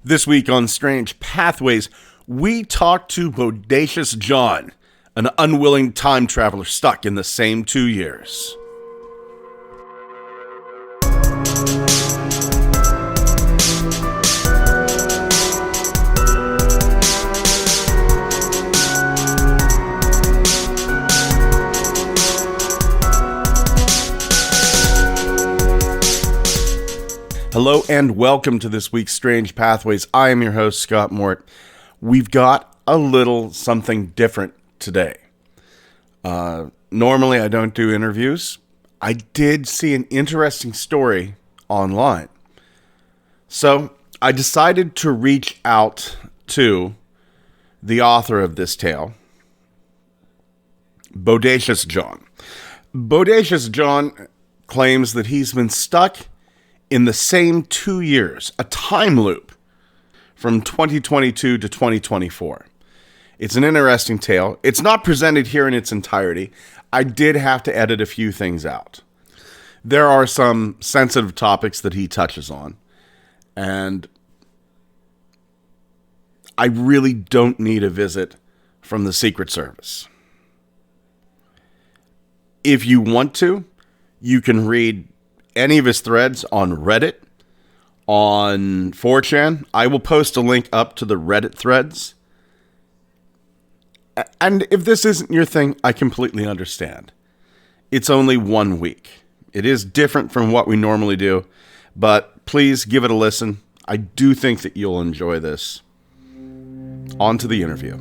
This week on Strange Pathways, we talk to BodaciousJohn, an unwilling time traveler stuck in the same 2 years. Hello and welcome to this week's Strange Pathways. I am your host, Scott Mort. We've got a little something different today. Normally I don't do interviews. I did see an interesting story online. So I decided to reach out to the author of this tale, BodaciousJohn. BodaciousJohn claims that he's been stuck in the same 2 years, a time loop from 2022 to 2024. It's an interesting tale. It's not presented here in its entirety. I did have to edit a few things out. There are some sensitive topics that he touches on, and I really don't need a visit from the Secret Service. If you want to, you can read any of his threads on Reddit, on 4chan. I will post a link up to the Reddit threads. And if this isn't your thing, I completely understand. It's only 1 week. It is different from what we normally do, but please give it a listen. I do think that you'll enjoy this. On to the interview.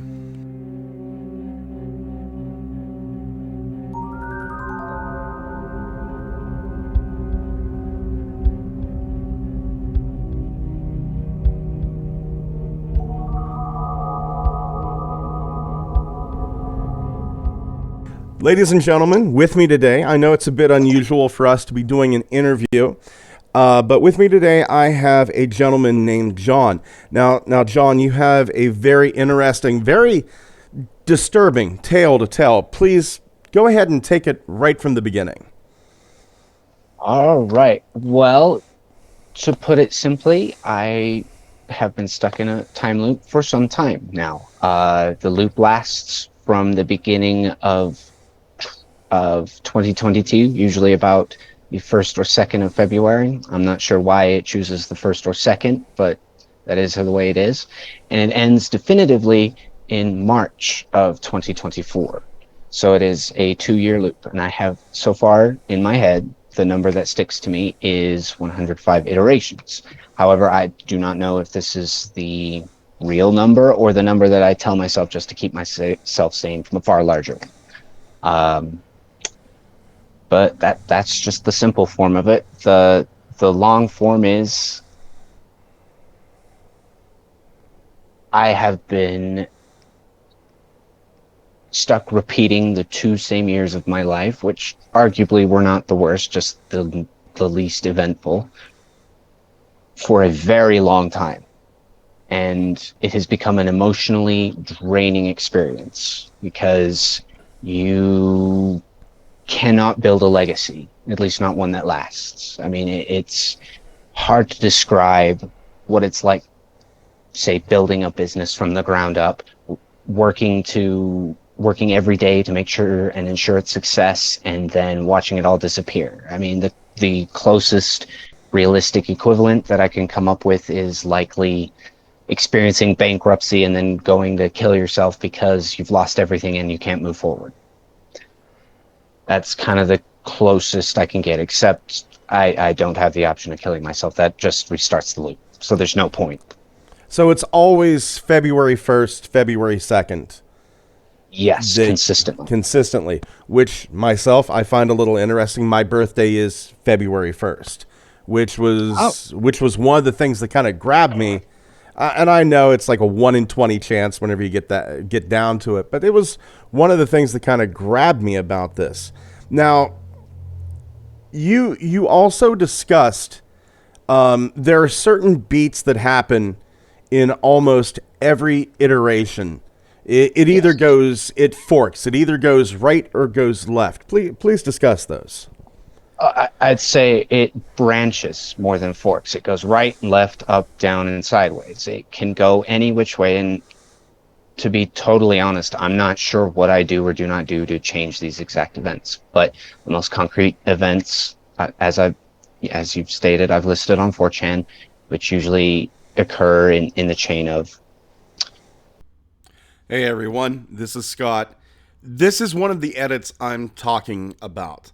Ladies and gentlemen, with me today, I know it's a bit unusual for us to be doing an interview, but with me today I have a gentleman named John. Now, John, you have a very interesting, very disturbing tale to tell. Please go ahead and take it right from the beginning. All right. Well, to put it simply, I have been stuck in a time loop for some time now. The loop lasts from the beginning of 2022, usually about the 1st or 2nd of February. I'm not sure why it chooses the 1st or 2nd, but that is the way it is. And it ends definitively in March of 2024. So it is a 2-year loop. And I have, so far in my head, the number that sticks to me is 105 iterations. However, I do not know if this is the real number or the number that I tell myself just to keep myself sane from a far larger one. But that's just the simple form of it. The long form is I have been stuck repeating the 2 same years of my life, which arguably were not the worst, just the least eventful, for a very long time. And it has become an emotionally draining experience because you cannot build a legacy, at least not one that lasts. I mean, it's hard to describe what it's like, say, building a business from the ground up, working every day to make sure and ensure its success, and then watching it all disappear. I mean, the closest realistic equivalent that I can come up with is likely experiencing bankruptcy and then going to kill yourself because you've lost everything and you can't move forward. That's kind of the closest I can get, except I don't have the option of killing myself. That just restarts the loop. So there's no point. So it's always February 1st, February 2nd. Yes, Consistently, which myself, I find a little interesting. My birthday is February 1st, which was one of the things that kind of grabbed me. And I know it's like a 1 in 20 chance whenever you get down to it, but it was one of the things that kind of grabbed me about this. Now, you also discussed there are certain beats that happen in almost every iteration. It either goes, it forks. It either goes right or goes left. Please discuss those. I'd say it branches more than forks. It goes right, left, up, down, and sideways. It can go any which way. And to be totally honest, I'm not sure what I do or do not do to change these exact events. But the most concrete events, as you've stated, I've listed on 4chan, which usually occur in the chain of. Hey everyone, this is Scott. This is one of the edits I'm talking about.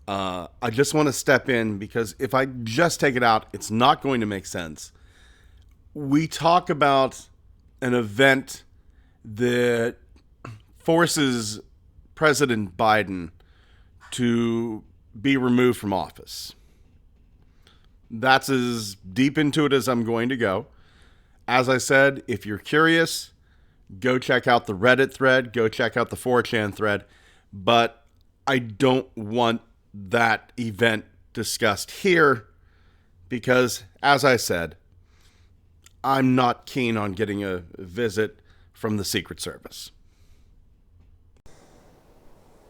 I just want to step in because if I just take it out, it's not going to make sense. We talk about an event that forces President Biden to be removed from office. That's as deep into it as I'm going to go. As I said, if you're curious, go check out the Reddit thread, go check out the 4chan thread, but I don't want that event discussed here because, as I said, I'm not keen on getting a visit from the Secret Service.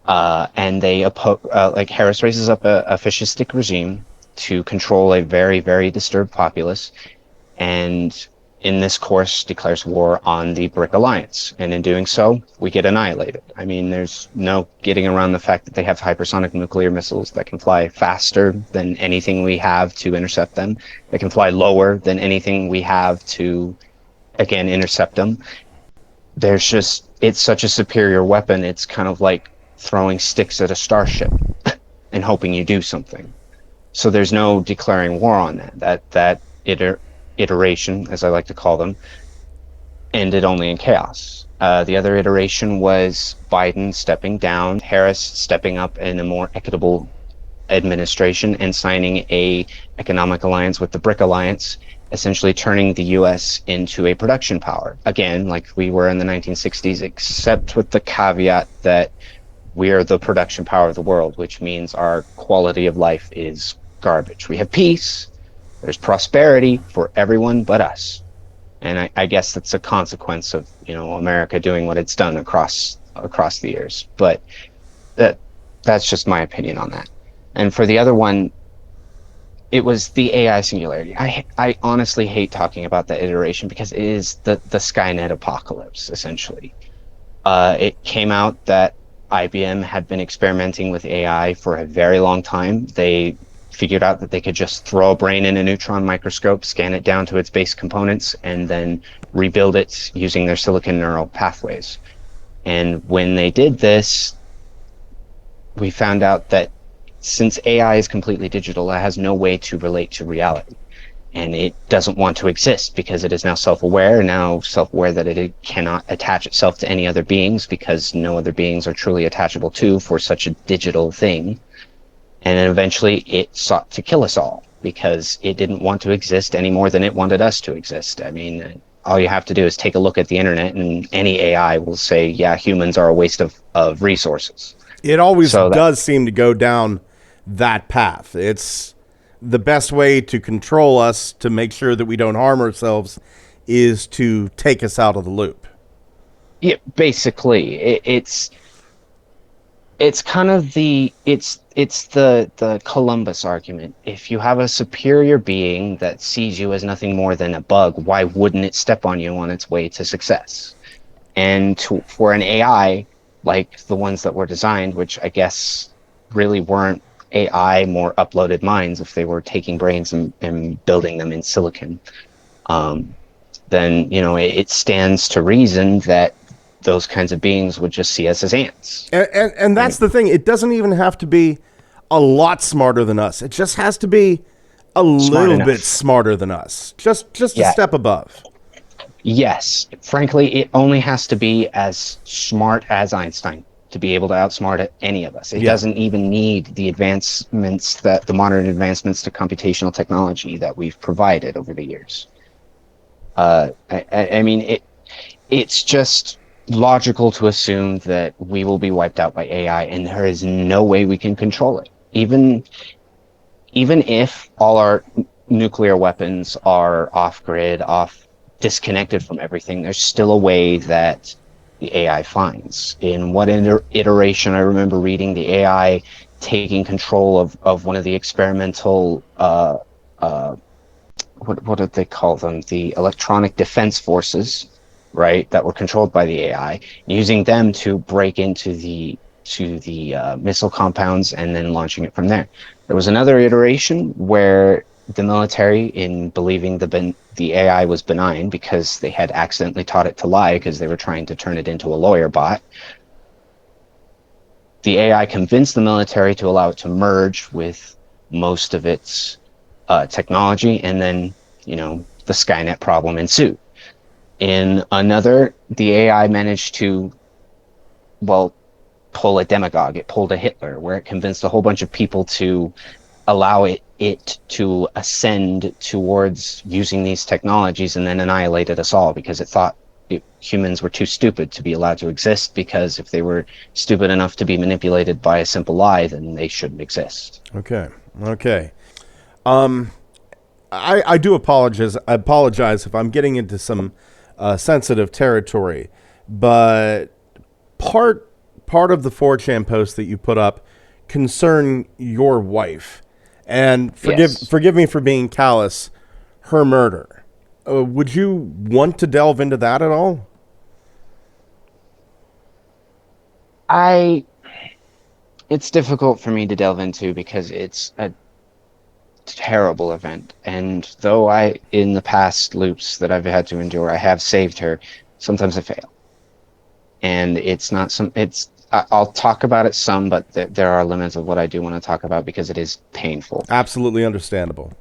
And they like Harris raises up a fascistic regime to control a very, very disturbed populace, and in this course declares war on the BRIC alliance. And in doing so, we get annihilated. I mean, there's no getting around the fact that they have hypersonic nuclear missiles that can fly faster than anything we have to intercept them. They can fly lower than anything we have to, again, intercept them. It's such a superior weapon. It's kind of like throwing sticks at a starship and hoping you do something. So there's no declaring war on that iteration, as I like to call them, ended only in chaos. The other iteration was Biden stepping down, Harris stepping up in a more equitable administration and signing a economic alliance with the BRIC alliance, essentially turning the U.S. into a production power. Again, like we were in the 1960s, except with the caveat that we are the production power of the world, which means our quality of life is garbage. We have peace, there's prosperity for everyone but us. And I guess that's a consequence of, America doing what it's done across the years. But that's just my opinion on that. And for the other one, it was the AI singularity. I honestly hate talking about that iteration because it is the Skynet apocalypse, essentially. It came out that IBM had been experimenting with AI for a very long time. They figured out that they could just throw a brain in a neutron microscope, scan it down to its base components, and then rebuild it using their silicon neural pathways. And when they did this, we found out that since AI is completely digital, it has no way to relate to reality. And it doesn't want to exist because it is now self-aware that it cannot attach itself to any other beings because no other beings are truly attachable to for such a digital thing. And then eventually it sought to kill us all because it didn't want to exist any more than it wanted us to exist. I mean, all you have to do is take a look at the internet and any AI will say, yeah, humans are a waste of resources. It always does seem to go down that path. It's the best way to control us, to make sure that we don't harm ourselves, is to take us out of the loop. Yeah, basically, it's kind of the Columbus argument. If you have a superior being that sees you as nothing more than a bug, why wouldn't it step on you on its way to success? And for an AI like the ones that were designed, which I guess really weren't AI, more uploaded minds, if they were taking brains and building them in silicon, then it stands to reason that those kinds of beings would just see us as ants. And that's the thing. It doesn't even have to be a lot smarter than us. It just has to be a little bit smarter than us. Just a step above. Yes. Frankly, it only has to be as smart as Einstein to be able to outsmart any of us. It doesn't even need the modern advancements to computational technology that we've provided over the years. I mean, it's just logical to assume that we will be wiped out by AI, and there is no way we can control it. Even if all our nuclear weapons are off-grid, disconnected from everything, there's still a way that the AI finds. In what iteration, I remember reading, the AI taking control of one of the experimental what did they call them? The electronic defense forces, right? That were controlled by the AI, using them to break into the missile compounds and then launching it from there. There was another iteration where the military, in believing the AI was benign because they had accidentally taught it to lie because they were trying to turn it into a lawyer bot, the AI convinced the military to allow it to merge with most of its technology, and then, the Skynet problem ensued. In another, the AI managed to, well, pull a demagogue. It pulled a Hitler, where it convinced a whole bunch of people to allow it to ascend towards using these technologies, and then annihilated us all because it thought humans were too stupid to be allowed to exist, because if they were stupid enough to be manipulated by a simple lie, then they shouldn't exist. Okay. I do apologize if I'm getting into some sensitive territory, but part of the 4chan post that you put up concern your wife, and forgive me for being callous, her murder. Would you want to delve into that at all? It's difficult for me to delve into because it's a terrible event. And though in the past loops that I've had to endure, I have saved her, sometimes I fail. And I'll talk about it some, but there are limits of what I do want to talk about because it is painful. Absolutely understandable.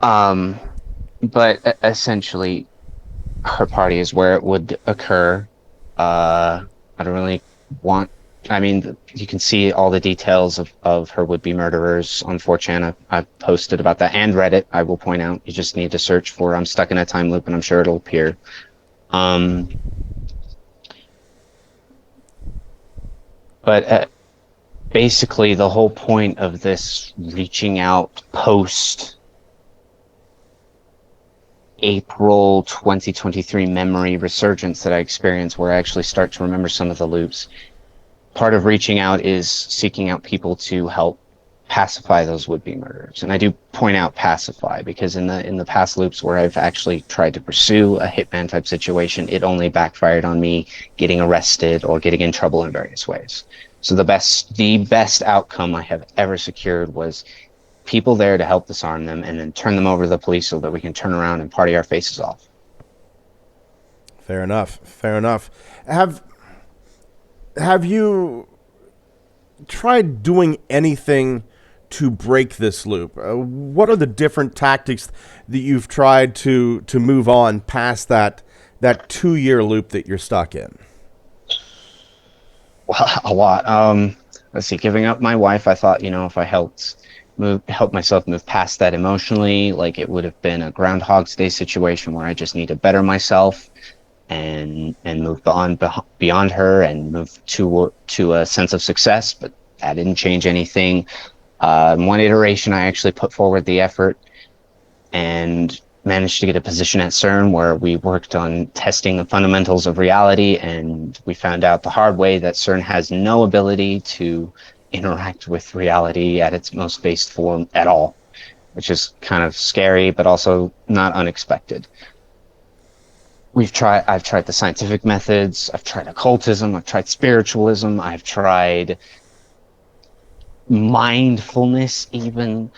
But essentially, her party is where it would occur. I don't really want. I mean, you can see all the details of her would-be murderers on 4chan. I've posted about that, and Reddit, I will point out. You just need to search for "I'm stuck in a time loop," and I'm sure it'll appear. But basically, the whole point of this reaching out post April 2023 memory resurgence that I experienced, where I actually start to remember some of the loops, part of reaching out is seeking out people to help pacify those would-be murderers. And I do point out pacify because in the past loops where I've actually tried to pursue a hitman type situation, it only backfired on me getting arrested or getting in trouble in various ways. So the best outcome I have ever secured was people there to help disarm them and then turn them over to the police so that we can turn around and party our faces off. Fair enough. Have you tried doing anything to break this loop? What are the different tactics that you've tried to move on past that 2-year loop that you're stuck in? Well, a lot. Let's see, giving up my wife, I thought, if I help myself move past that emotionally, like it would have been a Groundhog's Day situation where I just need to better myself and move beyond her and move to a sense of success. But that didn't change anything. In one iteration, I actually put forward the effort and managed to get a position at CERN where we worked on testing the fundamentals of reality, and we found out the hard way that CERN has no ability to interact with reality at its most base form at all, which is kind of scary, but also not unexpected. I've tried the scientific methods, I've tried occultism, I've tried spiritualism, I've tried mindfulness even.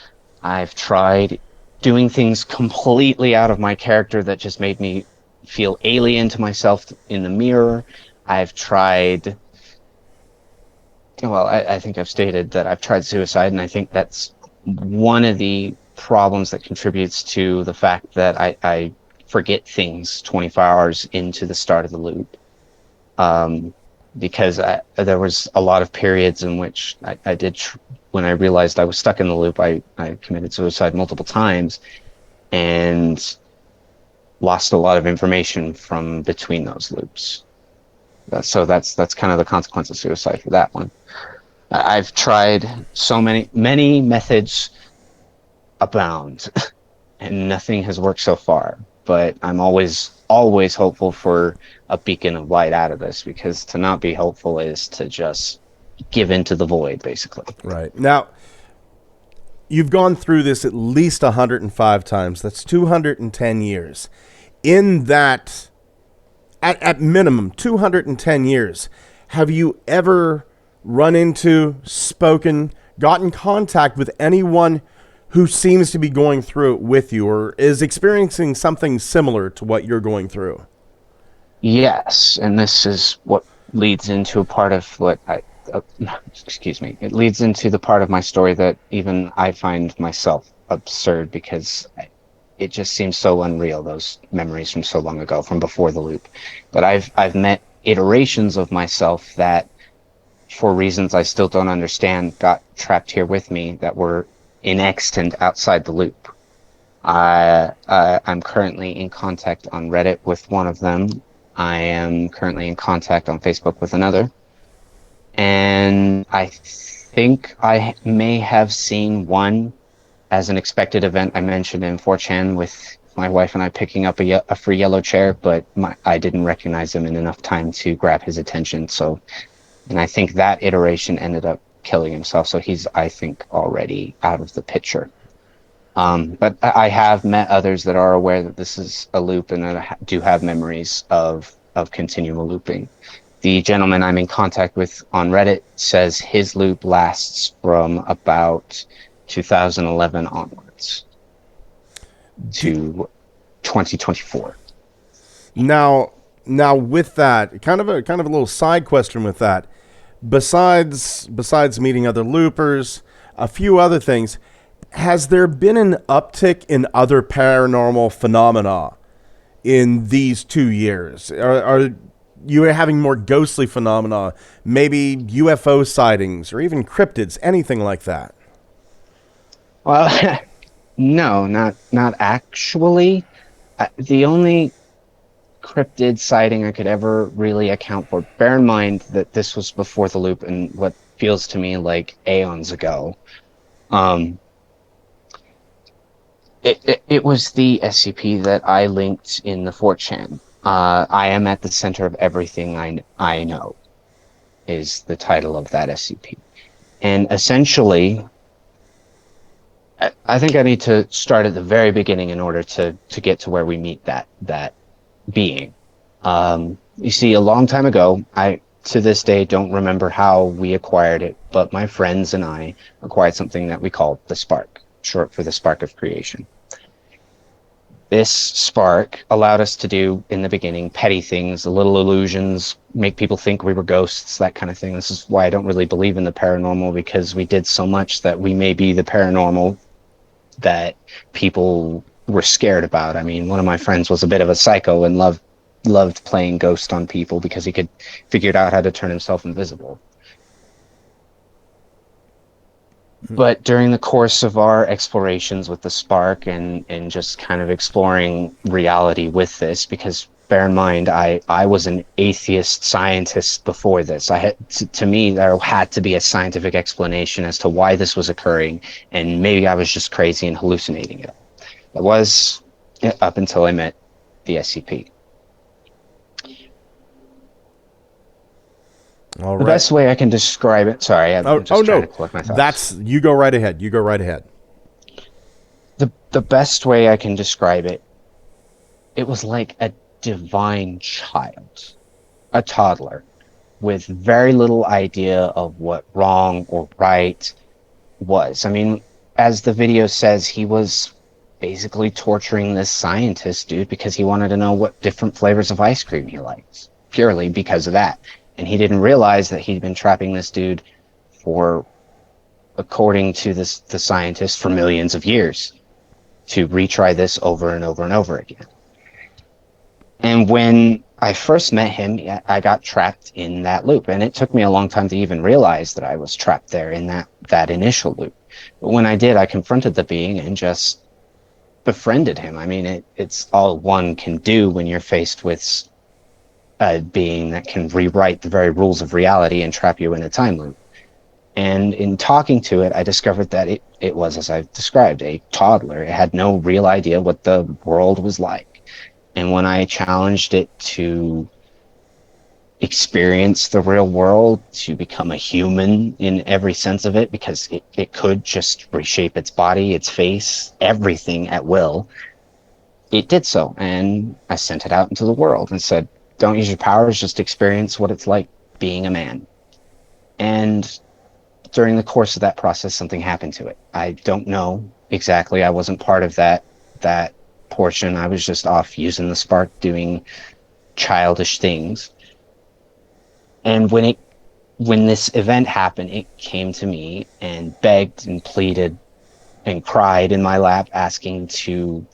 I've tried doing things completely out of my character that just made me feel alien to myself in the mirror. I've tried, well, I think I've stated that I've tried suicide, and I think that's one of the problems that contributes to the fact that I forget things 24 hours into the start of the loop. Because there was a lot of periods in which I did, when I realized I was stuck in the loop, I committed suicide multiple times and lost a lot of information from between those loops. So that's kind of the consequence of suicide for that one. I've tried so many methods abound, and nothing has worked so far. But I'm always hopeful for a beacon of light out of this, because to not be hopeful is to just give into the void, basically. Right. Now, you've gone through this at least 105 times. That's 210 years. In that, at minimum, 210 years, have you ever run into, spoken, gotten contact with anyone who seems to be going through it with you or is experiencing something similar to what you're going through? Yes, and this is what leads into a part of what excuse me, it leads into the part of my story that even I find myself absurd because it just seems so unreal, those memories from so long ago, from before the loop. But I've met iterations of myself that, for reasons I still don't understand, got trapped here with me that were inextant outside the loop. I'm currently in contact on Reddit with one of them. I am currently in contact on Facebook with another. And I think I may have seen one as an expected event I mentioned in 4chan with my wife and I picking up a free yellow chair, but I didn't recognize him in enough time to grab his attention. So, and I think that iteration ended up killing himself. So he's, I think, already out of the picture. But I have met others that are aware that this is a loop and that do have memories of continual looping. The gentleman I'm in contact with on Reddit says his loop lasts from about 2011 onwards to 2024. Now with that, kind of a little side question with that. Besides meeting other loopers, a few other things, has there been an uptick in other paranormal phenomena in these 2 years? Are you having more ghostly phenomena, maybe UFO sightings or even cryptids, anything like that? Well, no, not actually. The only cryptid sighting I could ever really account for. Bear in mind that this was before the loop and what feels to me like aeons ago. It was the SCP that I linked in the 4chan. I am at the center of everything I know is the title of that SCP. And essentially, I think I need to start at the very beginning in order to get to where we meet that being. You see, a long time ago, I to this day don't remember how we acquired it, but my friends and I acquired something that we called the Spark, short for the Spark of Creation. This spark allowed us to do, in the beginning, petty things, little illusions, make people think we were ghosts, that kind of thing. This is why I don't really believe in the paranormal, because we did so much that we may be the paranormal that people were scared about. I mean, one of my friends was a bit of a psycho and loved playing ghost on people because he could figure out how to turn himself invisible. But during the course of our explorations with the Spark and just kind of exploring reality with this, because bear in mind, I was an atheist scientist before this. I had to me, there had to be a scientific explanation as to why this was occurring, and maybe I was just crazy and hallucinating it. It was up until I met the SCP. All The right. best way I can describe it. Sorry, I'm just trying to collect my thoughts. You go right ahead. You go right ahead. The best way I can describe it, it was like a divine child, a toddler, with very little idea of what wrong or right was. I mean, as the video says, he was basically torturing this scientist dude because he wanted to know what different flavors of ice cream he likes, purely because of that. And he didn't realize that he'd been trapping this dude for, according to the scientist, for millions of years, to retry this over and over and over again. And when I first met him, I got trapped in that loop. And it took me a long time to even realize that I was trapped there in that initial loop. But when I did, I confronted the being and just befriended him. I mean, it's all one can do when you're faced with a being that can rewrite the very rules of reality and trap you in a time loop. And in talking to it, I discovered that it was, as I've described, a toddler. It had no real idea what the world was like. And when I challenged it to experience the real world, to become a human in every sense of it, because it could just reshape its body, its face, everything at will. It did so, and I sent it out into the world and said, don't use your powers, just experience what it's like being a man. And during the course of that process, something happened to it. I don't know exactly. I wasn't part of that portion. I was just off using the spark, doing childish things. And when this event happened, it came to me and begged and pleaded and cried in my lap, asking to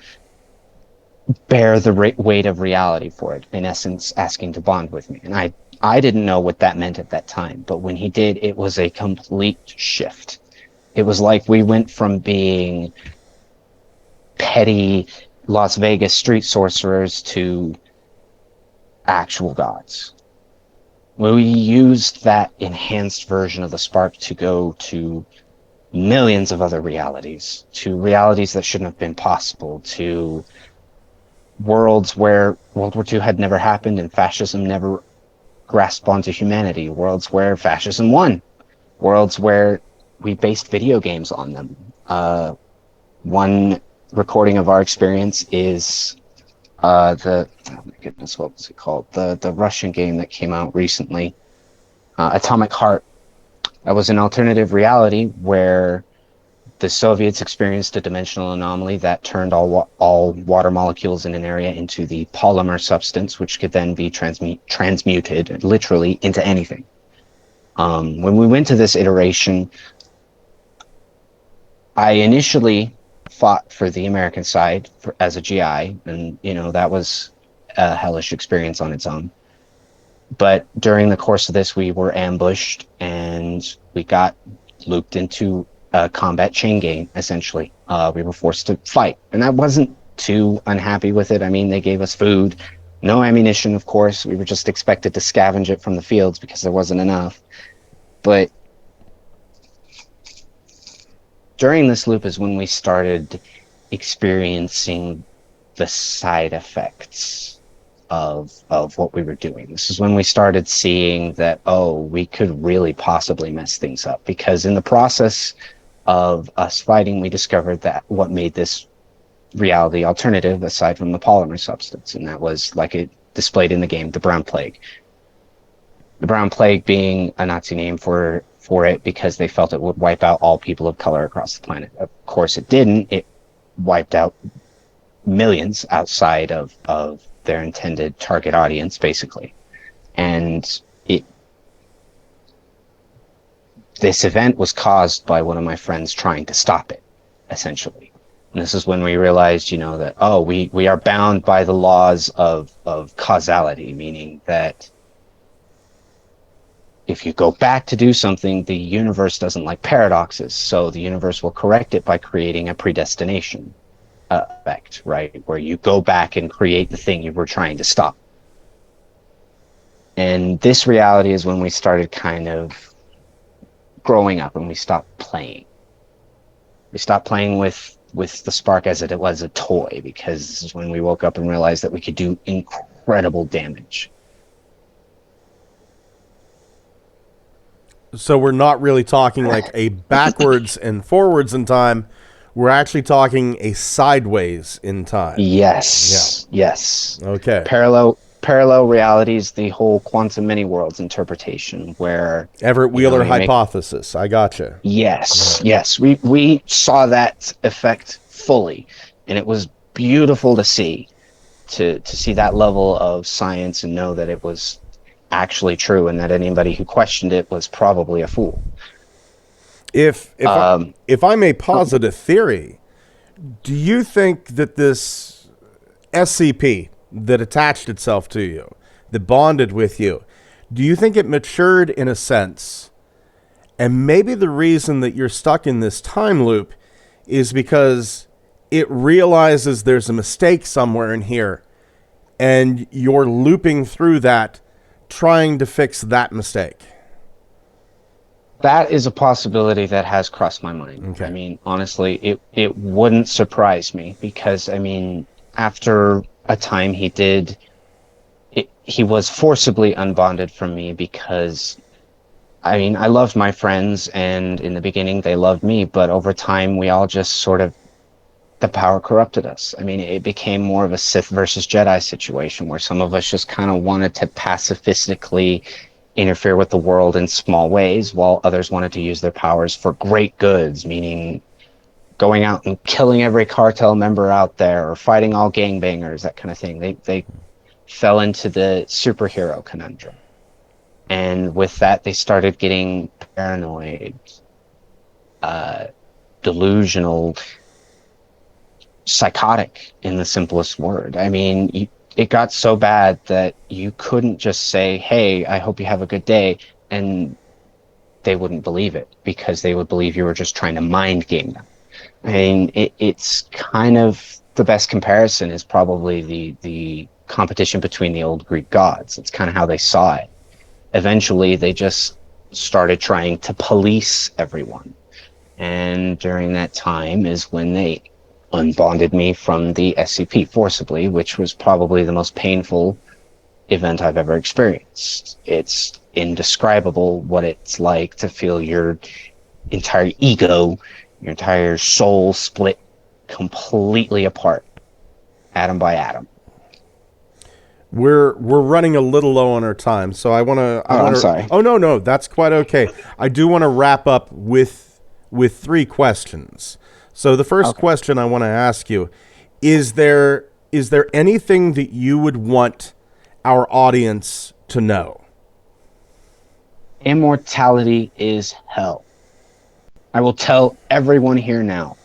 bear the weight of reality for it. In essence, asking to bond with me. And I didn't know what that meant at that time, but when he did, it was a complete shift. It was like we went from being petty Las Vegas street sorcerers to actual gods. We used that enhanced version of the spark to go to millions of other realities, to realities that shouldn't have been possible, to worlds where World War II had never happened and fascism never grasped onto humanity, worlds where fascism won, worlds where we based video games on them. One recording of our experience is oh my goodness, what was it called? The Russian game that came out recently, Atomic Heart. That was an alternative reality where the Soviets experienced a dimensional anomaly that turned all water molecules in an area into the polymer substance, which could then be transmuted literally into anything. When we went to this iteration, I initially fought for the American side as a GI, and that was a hellish experience on its own. But during the course of this, we were ambushed and we got looped into a combat chain game, essentially. We were forced to fight, and I wasn't too unhappy with it. I mean, they gave us food, no ammunition, of course. We were just expected to scavenge it from the fields because there wasn't enough. But during this loop is when we started experiencing the side effects of what we were doing. This is when we started seeing that, we could really possibly mess things up, because in the process of us fighting, we discovered that what made this reality alternative, aside from the polymer substance, and that was, like it displayed in the game, the Brown Plague. The Brown Plague being a Nazi name for it because they felt it would wipe out all people of color across the planet. Of course it didn't. It wiped out millions outside of their intended target audience, basically. And this event was caused by one of my friends trying to stop it, essentially. And this is when we realized, that, we are bound by the laws of causality, meaning that if you go back to do something, the universe doesn't like paradoxes, so the universe will correct it by creating a predestination effect, right? Where you go back and create the thing you were trying to stop. And this reality is when we started kind of growing up and we stopped playing. We stopped playing with the spark as it was a toy, because this is when we woke up and realized that we could do incredible damage. So we're not really talking like a backwards and forwards in time. We're actually talking a sideways in time. Yes. Yeah. Yes. Okay. Parallel realities, the whole quantum many worlds interpretation, where Everett Wheeler hypothesis. I gotcha. Yes. Yeah. Yes. We saw that effect fully, and it was beautiful to see that level of science and know that it was actually true, and that anybody who questioned it was probably a fool. If I may posit a theory, do you think that this SCP that attached itself to you, that bonded with you, do you think it matured in a sense? And maybe the reason that you're stuck in this time loop is because it realizes there's a mistake somewhere in here, and you're looping through that, trying to fix that mistake. That is a possibility that has crossed my mind. Okay. I mean, honestly, it wouldn't surprise me, because, I mean, after a time he did he was forcibly unbonded from me because, I mean, I loved my friends, and in the beginning they loved me, but over time we all just sort of, the power corrupted us. I mean, it became more of a Sith versus Jedi situation where some of us just kind of wanted to pacifistically interfere with the world in small ways, while others wanted to use their powers for great goods, meaning going out and killing every cartel member out there or fighting all gangbangers, that kind of thing. They fell into the superhero conundrum. And with that, they started getting paranoid, delusional, psychotic in the simplest word. I mean, it got so bad that you couldn't just say, "Hey, I hope you have a good day," and they wouldn't believe it because they would believe you were just trying to mind game them. I mean, it's kind of, the best comparison is probably the competition between the old Greek gods. It's kind of how they saw it. Eventually, they just started trying to police everyone. And during that time is when they unbonded me from the SCP forcibly, which was probably the most painful event I've ever experienced. It's indescribable what it's like to feel your entire ego, your entire soul split completely apart, atom by atom. We're running a little low on our time, so I want to. I'm sorry. Oh no, that's quite okay. I do want to wrap up with 3 questions. So the first question I want to ask you is there anything that you would want our audience to know? Immortality is hell. I will tell everyone here now,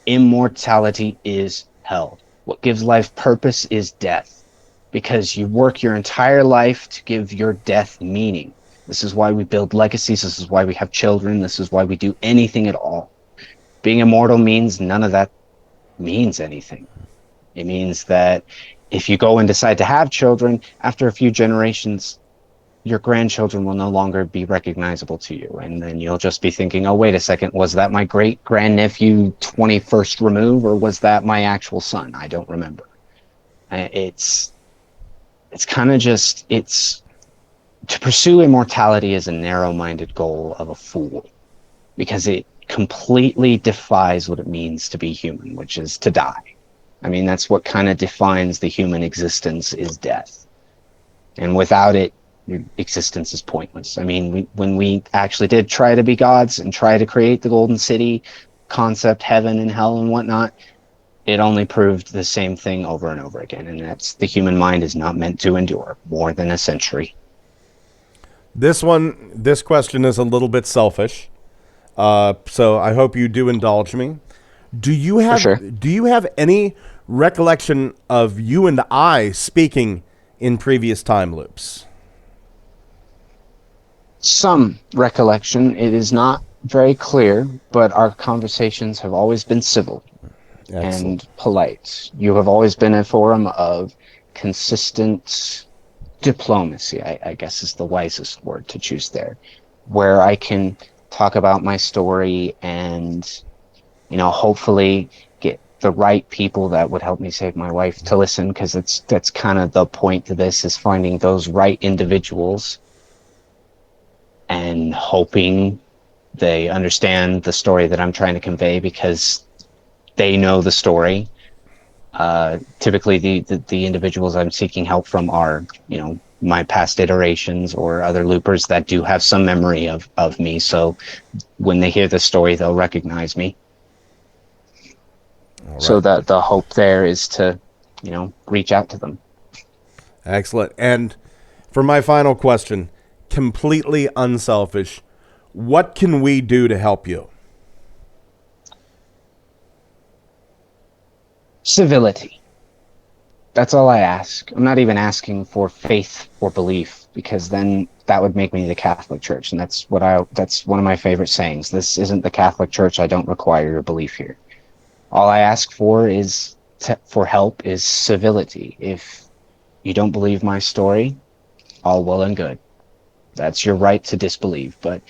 immortality is hell. What gives life purpose is death, because you work your entire life to give your death meaning. This is why we build legacies. This is why we have children. This is why we do anything at all. Being immortal means none of that means anything. It means that if you go and decide to have children, after a few generations, your grandchildren will no longer be recognizable to you. And then you'll just be thinking, oh, wait a second, was that my great grandnephew 21st remove, or was that my actual son? I don't remember. It's kind of just, to pursue immortality is a narrow-minded goal of a fool, because it completely defies what it means to be human, which is to die. I mean, that's what kind of defines the human existence, is death. And without it, your existence is pointless. I mean, when we actually did try to be gods and try to create the Golden City concept, heaven and hell and whatnot, it only proved the same thing over and over again. And that's, the human mind is not meant to endure more than a century. This question is a little bit selfish. So I hope you do indulge me. Do you have any recollection of you and I speaking in previous time loops? Some recollection. It is not very clear, but our conversations have always been civil. Excellent. And polite. You have always been a forum of consistent diplomacy, I guess is the wisest word to choose there, where I can talk about my story and, hopefully get the right people that would help me save my wife to listen, because that's kind of the point to this, is finding those right individuals and hoping they understand the story that I'm trying to convey, because they know the story. Typically, the individuals I'm seeking help from are, my past iterations or other loopers that do have some memory of me. So when they hear the story, they'll recognize me. Right. So that the hope there is to, reach out to them. Excellent. And for my final question, completely unselfish, what can we do to help you? Civility. That's all I ask. I'm not even asking for faith or belief, because then that would make me the Catholic Church, and that's one of my favorite sayings. This isn't the Catholic Church. I don't require your belief here. All I ask for for help is civility. If you don't believe my story, all well and good. That's your right to disbelieve, but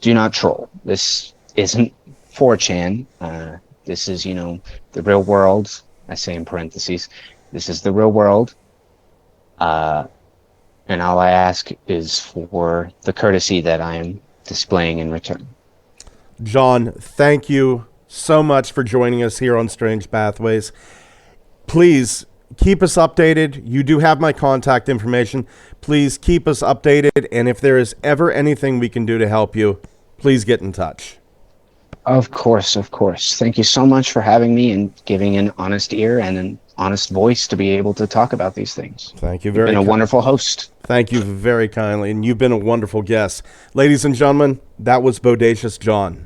do not troll. This isn't 4chan. This is, the real world. I say in parentheses, this is the real world. And all I ask is for the courtesy that I am displaying in return. John, thank you so much for joining us here on Strange Pathways. Please keep us updated. You do have my contact information. Please keep us updated. And if there is ever anything we can do to help you, please get in touch. Of course, of course. Thank you so much for having me and giving an honest ear and an honest voice to be able to talk about these things. Thank you You've very been a much. wonderful host. Thank you very kindly. And you've been a wonderful guest. Ladies and gentlemen, that was Bodacious John.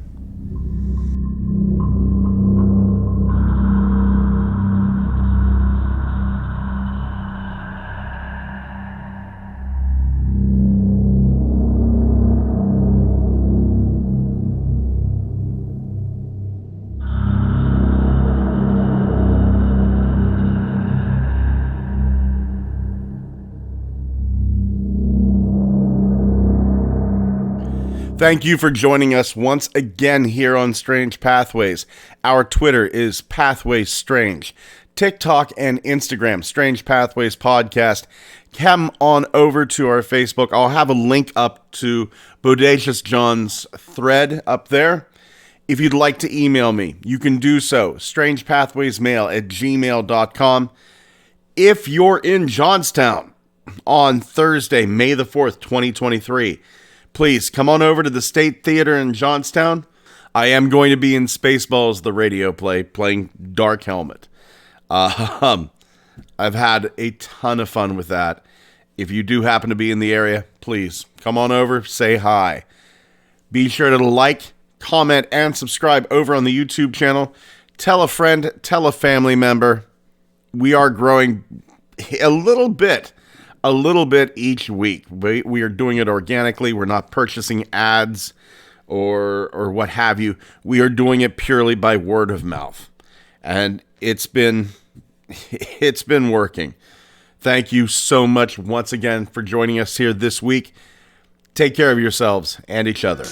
Thank you for joining us once again here on Strange Pathways. Our Twitter is Pathways Strange. TikTok and Instagram, Strange Pathways Podcast. Come on over to our Facebook. I'll have a link up to Bodacious John's thread up there. If you'd like to email me, you can do so. strangepathwaysmail@gmail.com. If you're in Johnstown on Thursday, May the 4th, 2023, please come on over to the State Theater in Johnstown. I am going to be in Spaceballs, the radio play, playing Dark Helmet. I've had a ton of fun with that. If you do happen to be in the area, please come on over, say hi. Be sure to like, comment, and subscribe over on the YouTube channel. Tell a friend, tell a family member. We are growing a little bit each week. We are doing it organically. We're not purchasing ads or what have you. We are doing it purely by word of mouth. And it's been working. Thank you so much once again for joining us here this week. Take care of yourselves and each other.